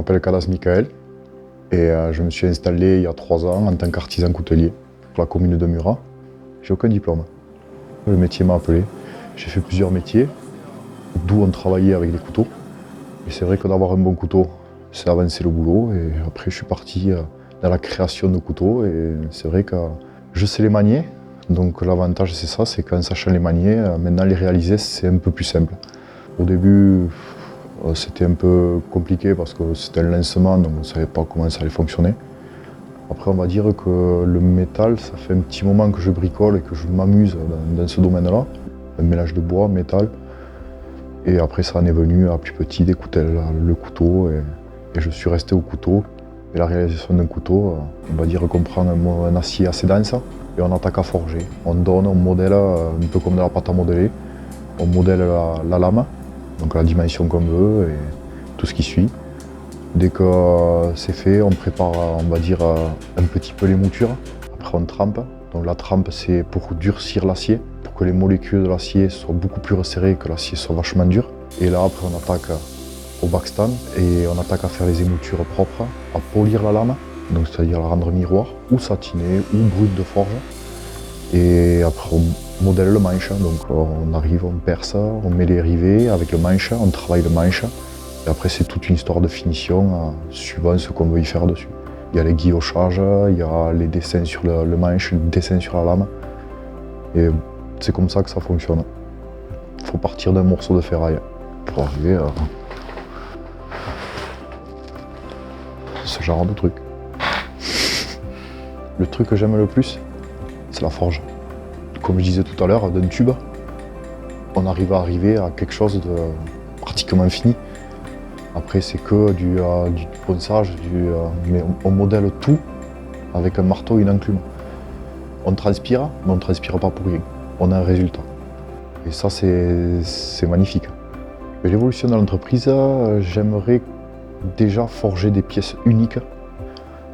m'appelle Cadas Michael et je me suis installé il y a 3 ans en tant qu'artisan coutelier pour la commune de Murat. J'ai aucun diplôme. Le métier m'a appelé. J'ai fait plusieurs métiers, d'où on travaillait avec des couteaux. Et c'est vrai que d'avoir un bon couteau, c'est avancer le boulot. Et après, je suis parti dans la création de couteaux. Et c'est vrai que je sais les manier. Donc l'avantage, c'est ça, c'est qu'en sachant les manier, maintenant les réaliser, c'est un peu plus simple. Au début, c'était un peu compliqué parce que c'était un lancement, donc on ne savait pas comment ça allait fonctionner. Après, on va dire que le métal, ça fait un petit moment que je bricole et que je m'amuse dans ce domaine-là. Un mélange de bois, métal. Et après, ça en est venu à plus petit, des coutelles, le couteau. Et je suis resté au couteau. Et la réalisation d'un couteau, on va dire qu'on prend un acier assez dense et on attaque à forger. On donne, on modèle, un peu comme de la pâte à modeler. On modèle la lame, donc la dimension qu'on veut et tout ce qui suit. Dès que c'est fait, on prépare, on va dire, un petit peu les moutures. Après, on trempe. Donc la trempe, c'est pour durcir l'acier, pour que les molécules de l'acier soient beaucoup plus resserrées, que l'acier soit vachement dur. Et là, après, on attaque au backstand et on attaque à faire les émoutures propres, à polir la lame, donc c'est-à-dire la rendre miroir, ou satinée, ou brute de forge. Et après, on modèle le manche, donc on arrive, on perce, on met les rivets avec le manche, on travaille le manche. Et après, c'est toute une histoire de finition, suivant ce qu'on veut y faire dessus. Il y a les guillochages, il y a les dessins sur le manche, les dessins sur la lame. Et c'est comme ça que ça fonctionne. Il faut partir d'un morceau de ferraille pour arriver à ce genre de truc. Le truc que j'aime le plus, c'est la forge. Comme je disais tout à l'heure, d'un tube, on arrive à quelque chose de pratiquement fini. Après, c'est que du ponçage, mais on modèle tout avec un marteau et une enclume. On transpire, mais on ne transpire pas pour rien. On a un résultat. Et ça, c'est magnifique. Et l'évolution de l'entreprise, j'aimerais déjà forger des pièces uniques,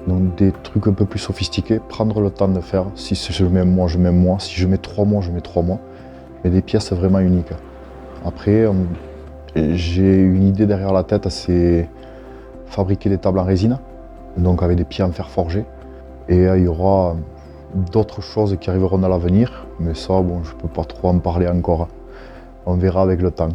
donc des trucs un peu plus sophistiqués, prendre le temps de faire. Si je mets un mois, je mets un mois. Si je mets 3 mois, je mets 3 mois. Mais des pièces vraiment uniques. Après, j'ai une idée derrière la tête, c'est fabriquer des tables en résine, donc avec des pieds en fer forgé. Et il y aura d'autres choses qui arriveront à l'avenir, mais ça, bon, je ne peux pas trop en parler encore. On verra avec le temps.